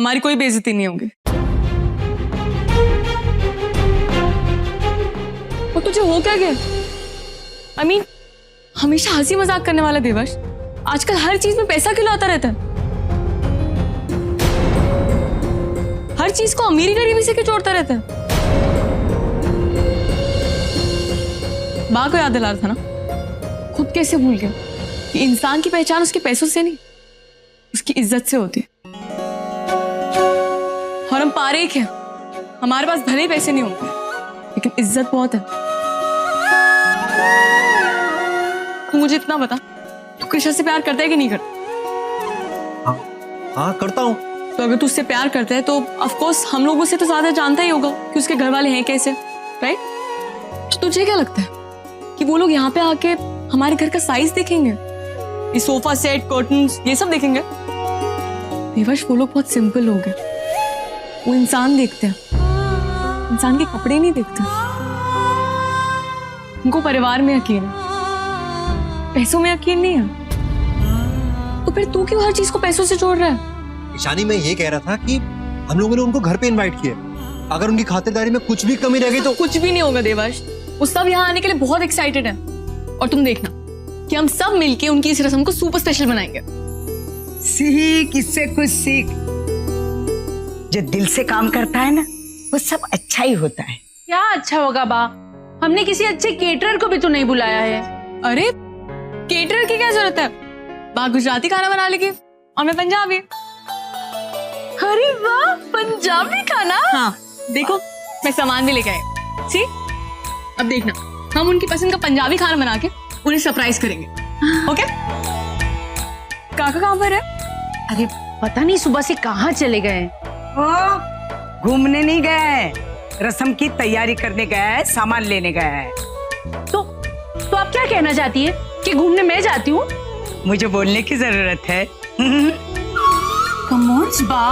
हमारी कोई बेइज्जती नहीं होगी। और तुझे हो क्या गया? I mean, हमेशा हंसी मजाक करने वाला देवर्ष आजकल हर चीज में पैसा क्यों लाता रहता है? हर चीज को अमीरी गरीबी से क्यों जोड़ता रहता है? माँ को याद दिला रहा था ना, खुद कैसे भूल गया कि इंसान की पहचान उसके पैसों से नहीं, उसकी इज्जत से होती है। और हम पारेख हैं, हमारे पास भले ही पैसे नहीं होंगे लेकिन इज्जत बहुत है। तू मुझे इतना बता, तू कृष्णा से प्यार करता है कि नहीं करता? हाँ करता हूँ। तो अगर तू उससे प्यार करता है तो ऑफ कोर्स हम लोगों से तो ज्यादा जानता ही होगा कि उसके घर वाले हैं कैसे, राइट? तो तुझे क्या लगता है कि वो लोग यहाँ पे आके हमारे घर का साइज देखेंगे, ये सोफा सेट, कर्टन्स, ये सब देखेंगे? देवर्ष, वो लोग बहुत सिंपल लोग हैं। वो इंसान देखते हैं, इंसान के कपड़े नहीं देखते। उनको परिवार में यकीन है, पैसों में यकीन नहीं है। तो फिर तू क्यों हर चीज को पैसों से जोड़ रहा है? ईशानी, मैं ये कह रहा था कि हम लोगों ने उनको घर पे इनवाइट किया, अगर उनकी खातिरदारी में कुछ भी कमी रह गई तो कुछ भी नहीं होगा देवर्ष, वो सब यहाँ आने के लिए बहुत एक्साइटेड है। और तुम देखना कि हम सब मिलके उनकी इस रस्म को सुपर स्पेशल बनाएंगे। सीख, इससे कुछ सीख। जो दिल से काम करता है ना, वो सब अच्छा ही होता है। क्या अच्छा होगा बा? हमने किसी अच्छे केटरर को भी तो नहीं बुलाया है। अरे केटरर की क्या जरूरत है? बा गुजराती खाना बना लेगी और मैं पंजाबी। अरे वाह, पंजाबी खाना। हाँ देखो, मैं सामान भी लेके आई। सी, अब देखना हम उनकी पसंद का पंजाबी खाना बना के उन्हें सरप्राइज करेंगे। ओके? काका कहाँ पर है? अरे पता नहीं सुबह से कहाँ चले गए। ओ, घूमने नहीं गए, रस्म की तैयारी करने गया है, सामान लेने गया है। तो आप क्या कहना चाहती है कि घूमने मैं जाती हूँ? मुझे बोलने की जरूरत है। कम ऑन बा।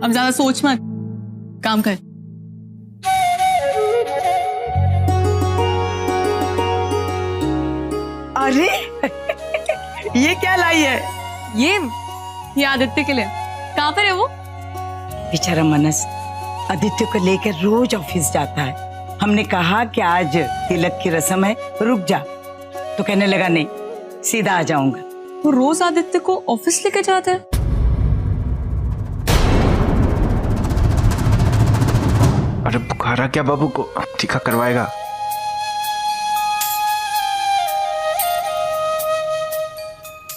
अब ज्यादा सोच मत, काम कर। अरे ये क्या लाई है? ये आदित्य के लिए। कहाँ पर है वो? बेचारा मनस आदित्य को लेकर रोज ऑफिस जाता है। हमने कहा कि आज तिलक की रस्म है, रुक जा, तो कहने लगा नहीं, सीधा आ जाऊंगा। वो रोज आदित्य को ऑफिस लेके जाता है? अरे बुखारा क्या बाबू को, टीका करवाएगा।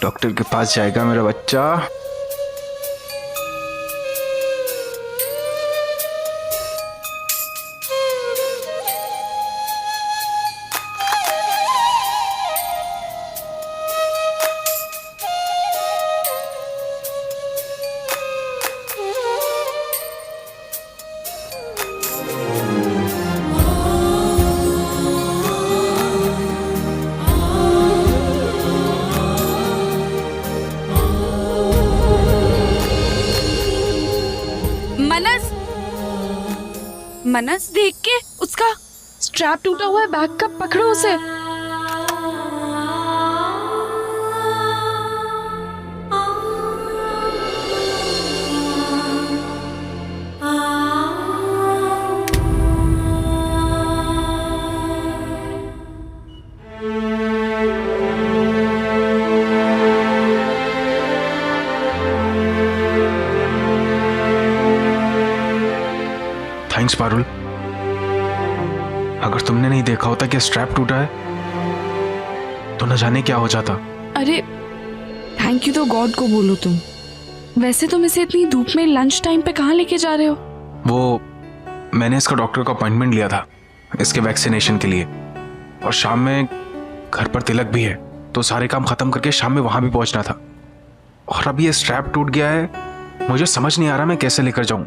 डॉक्टर के पास जाएगा मेरा बच्चा। मनस, देख के उसका स्ट्रैप टूटा हुआ है बैग का, पकड़ो उसे। थैंक्स पारुल, अगर तुमने नहीं देखा होता कि स्ट्रैप टूटा है तो न जाने क्या हो जाता। अरे थैंक यू तो गॉड को बोलो तुम। वैसे तुम इसे इतनी धूप में लंच टाइम पे कहाँ लेके जा रहे हो? वो मैंने इसका डॉक्टर का अपॉइंटमेंट लिया था इसके वैक्सीनेशन के लिए, और शाम में घर पर तिलक भी है, तो सारे काम खत्म करके शाम में वहां भी पहुंचना था। और अब ये स्ट्रैप टूट गया है, मुझे समझ नहीं आ रहा मैं कैसे लेकर जाऊं।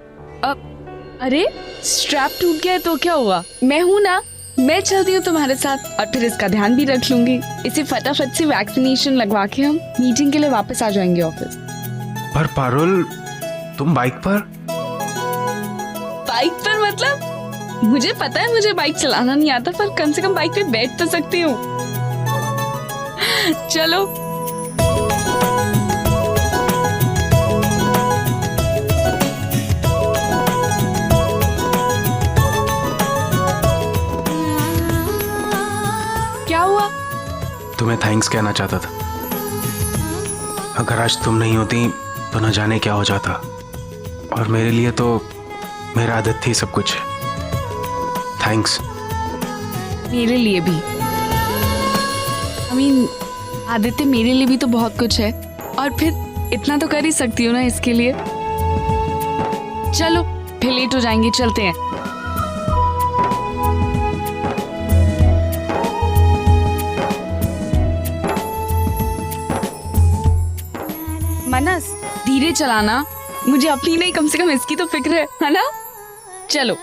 अरे स्ट्रैप टूट गया है तो क्या हुआ, मैं हूं ना, मैं चलती हूँ तुम्हारे साथ और फिर इसका ध्यान भी रख लूंगी। इसे फटाफट से वैक्सीनेशन लगवा के हम मीटिंग के लिए वापस आ जाएंगे ऑफिस। पर पारुल, तुम बाइक पर? बाइक पर मतलब? मुझे पता है मुझे बाइक चलाना नहीं आता, पर कम से कम बाइक पे बैठ तो सकती हूँ। चलो क्या हुआ? तुम्हें थैंक्स कहना चाहता था। अगर आज तुम नहीं होती तो न जाने क्या हो जाता। और मेरे लिए तो मेरा आदत थी सब कुछ। थैंक्स। मेरे लिए भी। आदित्य मेरे लिए भी तो बहुत कुछ है, और फिर इतना तो कर ही सकती हूँ ना इसके लिए। चलो फिर लेट हो जाएंगे, चलते हैं। मनस धीरे चलाना, मुझे अपनी नहीं कम से कम इसकी तो फिक्र है ना? चलो।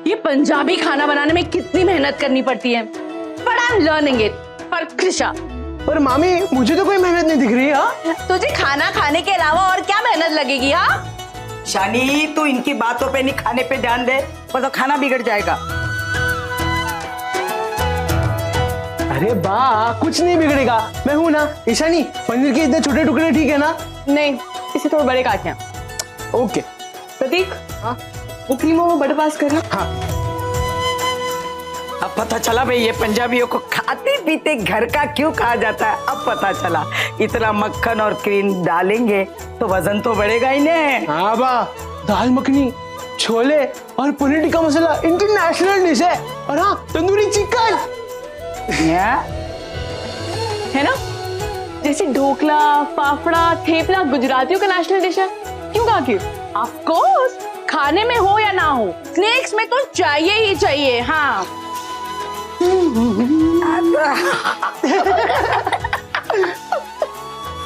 ये पंजाबी खाना बनाने में कितनी मेहनत करनी पड़ती है, but I am learning it for Krisha. पर मामी मुझे तो कोई मेहनत नहीं दिख रही है। तुझे खाना खाने के अलावा और क्या मेहनत लगेगी? शानी तू इनकी बातों पे नहीं, खाने पे ध्यान दे, वो तो खाना बिगड़ जाएगा। अरे बा कुछ नहीं बिगड़ेगा, मैं हूं ना। ईशानी पनीर के इतने छोटे टुकड़े ठीक है ना? नहीं, इसे थोड़े बड़े काटना। ओके। प्रतीक, वो क्रीम वो बटर पास करना। हाँ। अब पता चला भाई ये पंजाबियों को खाते पीते घर का क्यों कहा जाता है। अब पता चला, इतना मक्खन और क्रीम डालेंगे तो वजन तो बढ़ेगा ही नहीं। हाँ बा, दाल मखनी, छोले और पनीर टिक्का मसाला इंटरनेशनल डिश है। और हाँ, तंदूरी चिकन है ना? जैसे ढोकला, फाफड़ा, थेपला गुजरातियों का नेशनल डिश है। क्यों कहा क्यों? ऑफ कोर्स, खाने में हो या ना हो, स्नैक्स में तो चाहिए ही चाहिए। हाँ।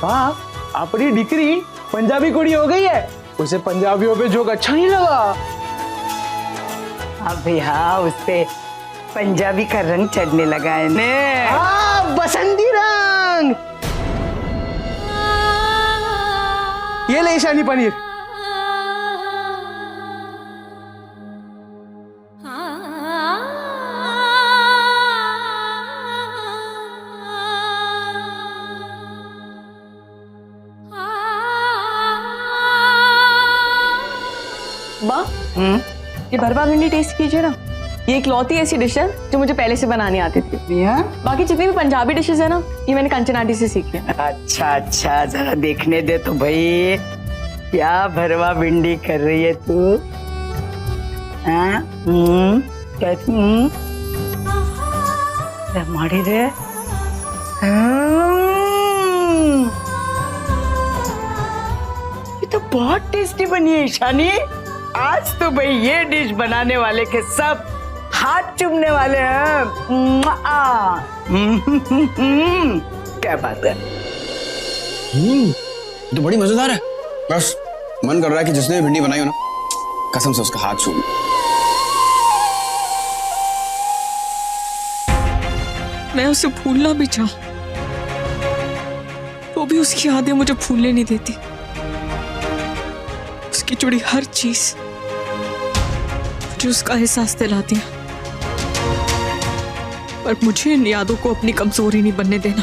हाँ, अपनी डिक्री पंजाबी कुड़ी हो गई है, उसे पंजाबियों पे जोक अच्छा नहीं लगा। अब हाँ, उससे पंजाबी का रंग चढ़ने लगा है ने। हाँ, बसंती रंग। ये ले ईशानी पनीर। ये भरवा भिंडी टेस्ट कीजिए ना। ये इकलौती ऐसी डिश है जो मुझे पहले से बनानी आती थी। बाकी जितनी भी पंजाबी डिशेस है ना, ये मैंने कंचन आंटी से सीखी है। अच्छा अच्छा, जरा देखने दे तो भाई, क्या भरवा भिंडी कर रही है तू? कहती माड़ी रे। ये तो बहुत टेस्टी बनी है ईशानी। आज तो भाई ये डिश बनाने वाले के सब हाथ चूमने वाले हैं। क्या बात है। तो बड़ी मजेदार है। बस मन कर रहा है कि जिसने भी भिंडी बनाई हो ना, कसम से उसका हाथ छू लूं। मैं उसे भूलना भी चाहूं तो भी उसकी यादें मुझे भूलने नहीं देती। उसकी जुड़ी हर चीज मुझे उसका एहसास दिलाती है, पर मुझे इन यादों को अपनी कमजोरी नहीं बनने देना।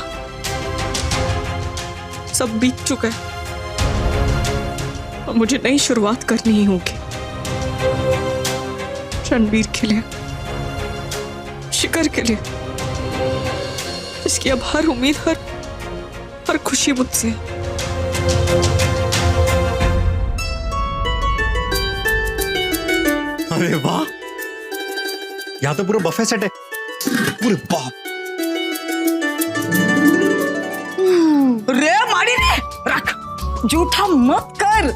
सब बीत चुका है और मुझे नई शुरुआत करनी ही होगी। रणबीर के लिए, शिखर के लिए, जिसकी अब हर उम्मीद, हर खुशी मुझसे है। अरे वाह, यहाँ तो पूरा बफे सेट है। पूरे बाप रे मारी रे, रख, झूठा मत कर।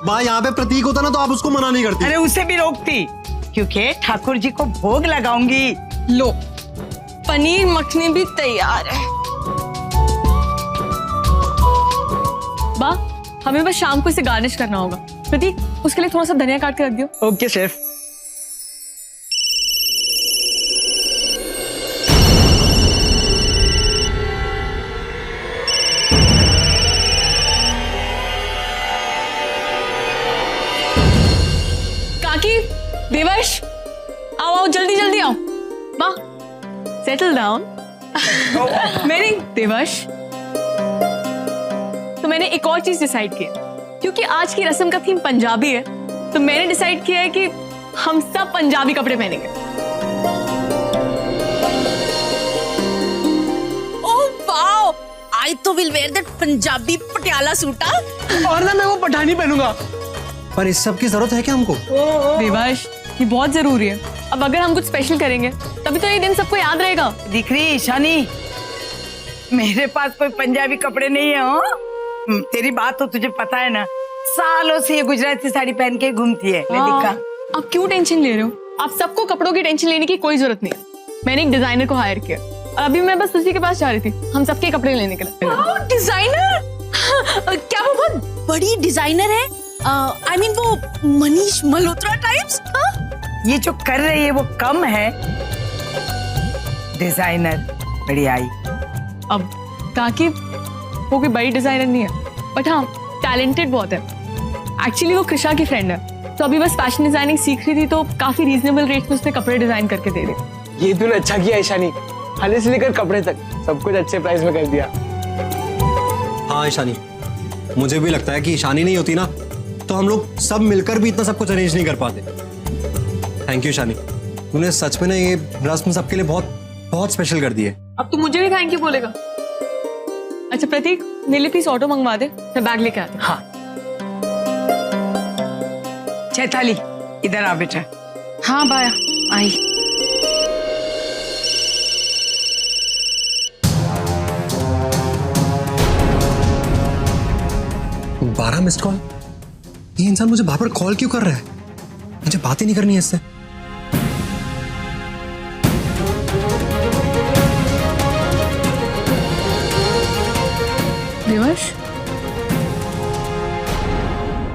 बा, यहाँ पे प्रतीक होता ना तो आप उसको मना नहीं करती। अरे उसे भी रोकती, क्योंकि ठाकुर जी को भोग लगाऊंगी। लो, पनीर मखनी भी तैयार है। बा, हमें बस शाम को इसे गार्निश करना होगा। प्रतीक, उसके लिए थोड़ा सा धनिया काट के रख दियो। Okay chef. देवर्ष, आओ आओ जल्दी जल्दी आओ। वाह, सेटल डाउन। मैंने देवर्ष, तो मैंने एक और चीज डिसाइड की, क्योंकि आज की रस्म का थीम पंजाबी है, तो मैंने डिसाइड किया है कि हम सब पंजाबी कपड़े पहनेंगे। ओह वाओ, आई तो will where that Punjabi Patiala suit. और ना मैं वो पठानी पहनूंगा। पर इस सब की जरूरत है क्या हमको? देवाश, ये बहुत जरूरी है। अब अगर हम कुछ स्पेशल करेंगे तभी तो ये दिन सबको याद रहेगा। दिख रही ईशानी, मेरे पास कोई पंजाबी कपड़े नहीं है। हो तेरी बात तो तुझे पता है ना, सालों से ये गुजराती साड़ी पहन के घूमती है। हाँ, आप क्यों टेंशन ले रहे हो? आप सबको कपड़ों की टेंशन लेने की कोई जरूरत नहीं है। मैंने एक डिजाइनर को हायर किया और अभी मैं बस उसी के पास जा रही थी हम सबके कपड़े लेने के लिए। डिजाइनर? क्या वो बहुत बड़ी डिजाइनर है? आई मीन वो मनीष मल्होत्रा टाइप्स? ये जो कर रही है वो कम है। डिजाइनर बड़ी आई। अब ताकि वो कोई बड़ी डिजाइनर नहीं है, बट हाँ टैलेंटेड बहुत है। एक्चुअली वो कृषा की फ्रेंड है, तो अभी बस फैशन डिजाइनिंग सीख रही थी, तो काफी रीजनेबल रेट में उसने कपड़े डिजाइन करके दे दिए। ये तूने अच्छा किया ईशानी, खाने से लेकर कपड़े तक सब कुछ अच्छे प्राइस में कर दिया। हाँ ईशानी, मुझे भी लगता है कि ईशानी नहीं होती ना तो हम लोग सब मिलकर भी इतना सब कुछ अरेंज नहीं कर पाते। थैंक यू ईशानी, तूने सच में ना ये रस्म सबके लिए बहुत बहुत स्पेशल कर दी है। अब तो मुझे भी थैंक यू बोलेगा। अच्छा प्रतीक, मेरे लिए प्लीज ऑटो मंगवा दे, मैं बैग लेके आती हूँ। हाँ चैताली, इधर आ बेटा। हाँ बाया, आई। बारह मिस्ड कॉल? ये इंसान मुझे बार बार कॉल क्यों कर रहा है? मुझे बात ही नहीं करनी है इससे। देवर्ष,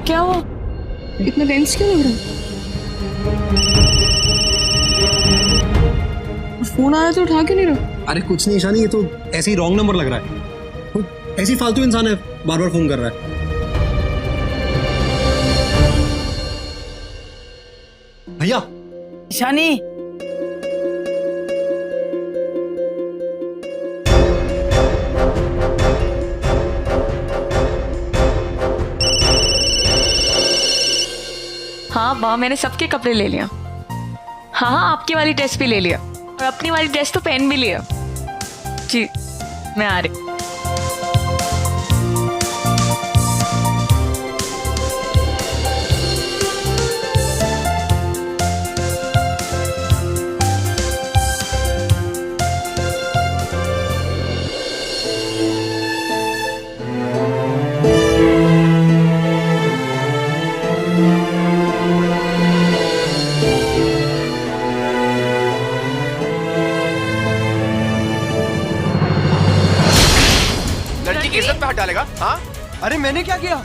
क्या हुआ? इतना टेंस क्यों लग रहा? फोन आया तो उठा क्यों नहीं रहा? अरे कुछ नहीं ईशानी, ये तो ऐसे ही रॉन्ग नंबर लग रहा है। कोई ऐसी फालतू इंसान है बार बार फोन कर रहा है। भैया ईशानी, हाँ वाह, मैंने सबके कपड़े ले लिया। हाँ हाँ, आपकी वाली ड्रेस भी ले लिया और अपनी वाली ड्रेस तो पहन भी लिया। जी मैं आ रही। लड़की की इज्जत पे हाथ डालेगा? हाँ, अरे मैंने क्या किया?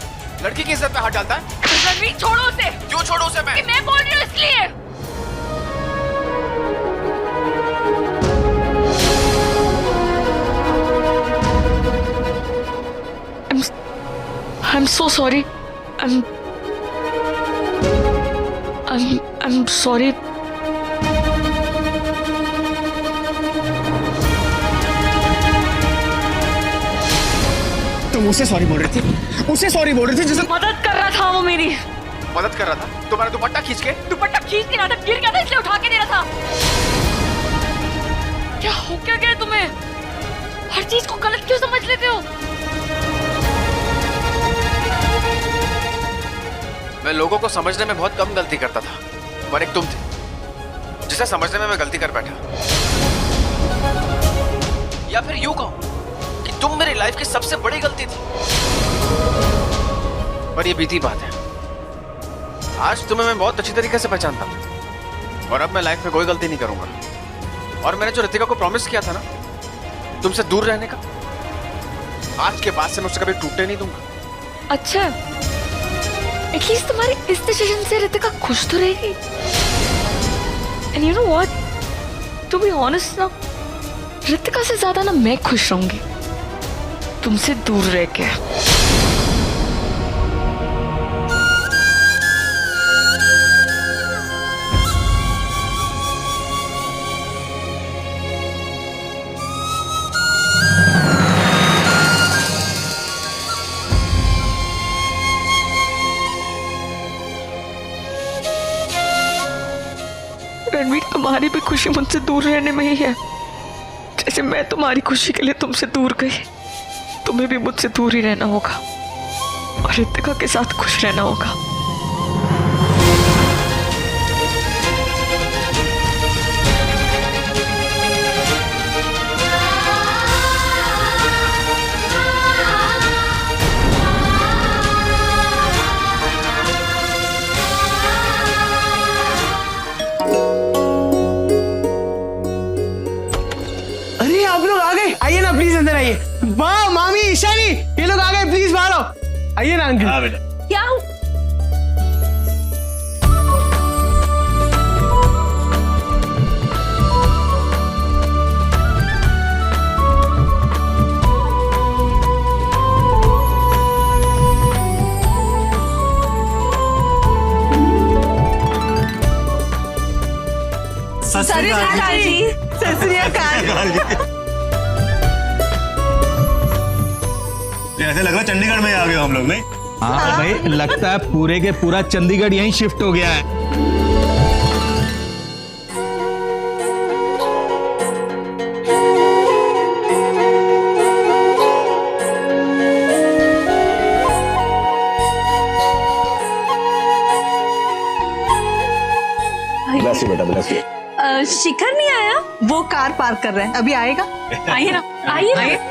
लड़की की इज्जत पे हाथ डालता है? रणवीर छोड़ो उसे। क्यों छोड़ो उसे? मैं बोल रही हूँ इसलिए। I'm so sorry. I'm sorry. तुम उसे सॉरी बोल रही थी, उसे सॉरी बोल रही थी जिसे मदद कर रहा था वो मेरी। मदद कर रहा था? तुम्हारा दुपट्टा खींच के? दुपट्टा खींच नहीं रहा था, गिर गया था इसलिए उठा के दे रहा था। क्या हो क्या गया तुम्हें? हर चीज को गलत क्यों समझ लेते हो? मैं लोगों को समझने में बहुत कम गलती करता था, पर एक तुम थे जिसे समझने में मैं गलती कर बैठा। या फिर यूं कहूं कि तुम मेरी लाइफ की सबसे बड़ी गलती थी। पर ये बीती बात है। आज तुम्हें मैं बहुत अच्छी तरीके से पहचानता हूं और अब मैं लाइफ में कोई गलती नहीं करूंगा। और मैंने जो रितिका को प्रॉमिस किया था ना तुमसे दूर रहने का, आज के बाद से मैं उससे कभी टूटने नहीं दूंगा। अच्छा, एटलीस्ट तुम्हारे इस डिसीजन से रितिका खुश तो रहेगी। And you know what, to be honest ना, रितिका से ज्यादा ना मैं खुश रहूंगी तुमसे दूर रह के। तुम्हारी भी खुशी मुझसे दूर रहने में ही है। जैसे मैं तुम्हारी खुशी के लिए तुमसे दूर गई, तुम्हें भी मुझसे दूर ही रहना होगा और रितिका के साथ खुश रहना होगा। अरे आप लोग आ गए, आइए ना प्लीज अंदर आइए। वाह मामी ईशानी, ये लोग आ गए, प्लीज बाहर आओ। आइए ना अंकल। हाँ बेटा। क्या सत श्री अकाल जी। सत श्री अकाल। ऐसे लग रहा है चंडीगढ़ में आ गए हम लोग, नहीं? हाँ भाई, लगता है पूरे के पूरा चंडीगढ़ यहीं शिफ्ट हो गया है। ब्लेस यू बेटा, ब्लेस यू। शिखर नहीं आया, वो कार पार्क कर रहा है, अभी आएगा। आइए ना, आइए ना।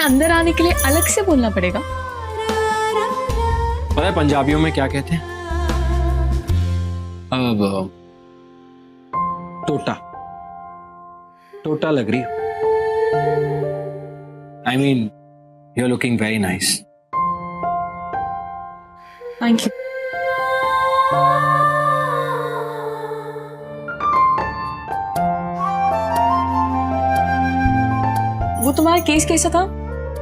अंदर आने के लिए अलग से बोलना पड़ेगा। पता है पंजाबियों में क्या कहते हैं? अब टोटा टोटा लग रही हो। I mean you are looking very nice. Thank you. वो तुम्हारा केस कैसा था?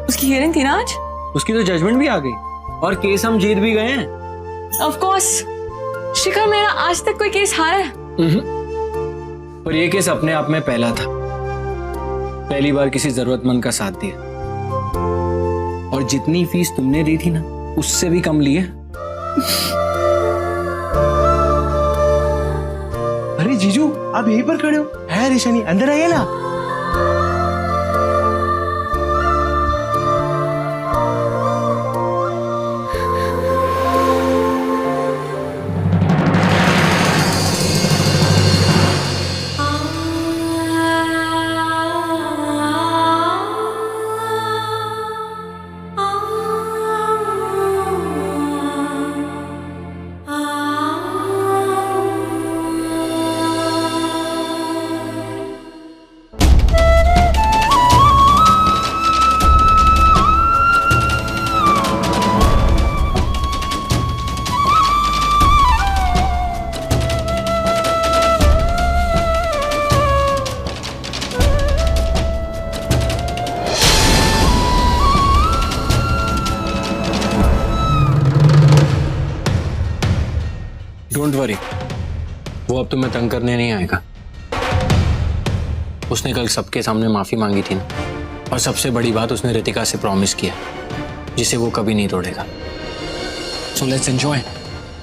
उसकी हियरिंग थी ना आज? उसकी तो जजमेंट भी आ गई और केस हम जीत भी गए हैं। Of course. शिखर, मेरा आज तक कोई केस हारा है? पर ये केस अपने आप में पहला था। पहली बार किसी जरूरतमंद का साथ दिया और जितनी फीस तुमने दी थी ना, उससे भी कम लिए। अरे जीजू, आप यहीं पर खड़े हो? है ईशानी, अंदर आइए ना। डोंट वरी, वो अब तुम्हें तंग करने नहीं आएगा। उसने कल सबके सामने माफी मांगी थी ना, और सबसे बड़ी बात, उसने रितिका से प्रॉमिस किया जिसे वो कभी नहीं तोड़ेगा। So let's enjoy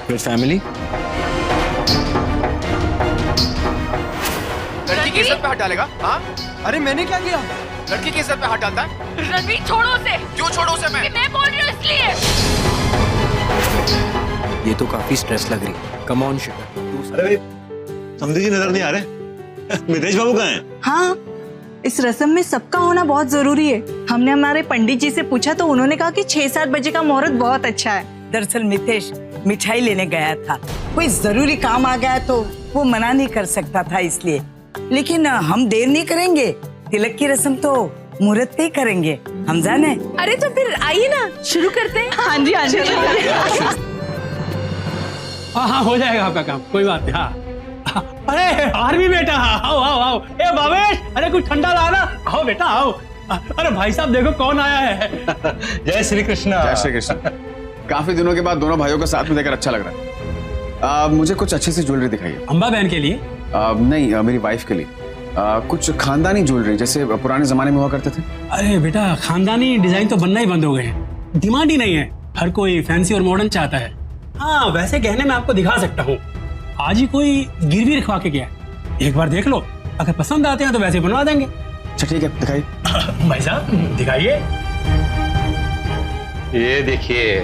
with family. लड़की के इज्जत पे हाथ डालेगा? हाँ? अरे मैंने क्या किया? लड़की की इज्जत पे हाथ डालता है? रणवीर, छोड़ो उसे। क्यों छोड़ो उसे? मैं बोल रही हूँ इसलिए। ये तो काफी स्ट्रेस लग रही है। कम ऑन शिखर। अरे भाई, समझी जी नजर नहीं आ रहे। मितेश बाबू कहाँ हैं? हाँ, इस रस्म में सबका होना बहुत जरूरी है। हमने हमारे पंडित जी से पूछा तो उन्होंने कहा कि 6-7 बजे का मुहूर्त बहुत अच्छा है। दरअसल मितेश मिठाई लेने गया था, कोई जरूरी काम आ गया तो वो मना नहीं कर सकता था, इसलिए। लेकिन हम देर नहीं करेंगे, तिलक की रस्म तो मुहूर्त पे ही करेंगे। हम जाने? अरे तो फिर आइए ना, शुरू करते हैं। हाँ जी, हाँ जी। हाँ हो जाएगा आपका काम, कोई बात नहीं। हाँ अरे आर्मी बेटा, आओ आओ आओ। ए भावेश, अरे कुछ ठंडा लाना। आओ बेटा आओ। अरे भाई साहब देखो कौन आया है। जय श्री कृष्ण। जय श्री कृष्ण। काफी दिनों के बाद दोनों भाइयों को साथ में देखकर अच्छा लग रहा है। मुझे कुछ अच्छी सी ज्वेलरी दिखाइए। अम्बा बहन के लिए? नहीं, मेरी वाइफ के लिए। कुछ खानदानी ज्वेलरी जैसे पुराने जमाने में हुआ करते थे। अरे बेटा, खानदानी डिजाइन तो बनना ही बंद हो गए हैं, डिमांड ही नहीं है। हर कोई फैंसी और मॉडर्न चाहता है। हाँ वैसे गहने मैं आपको दिखा सकता हूँ, आज ही कोई गिरवी रखवा के गया, एक बार देख लो, अगर पसंद आते हैं तो वैसे बनवा देंगे। अच्छा ठीक है, दिखाइए। भाई साहब दिखाइए। ये देखिए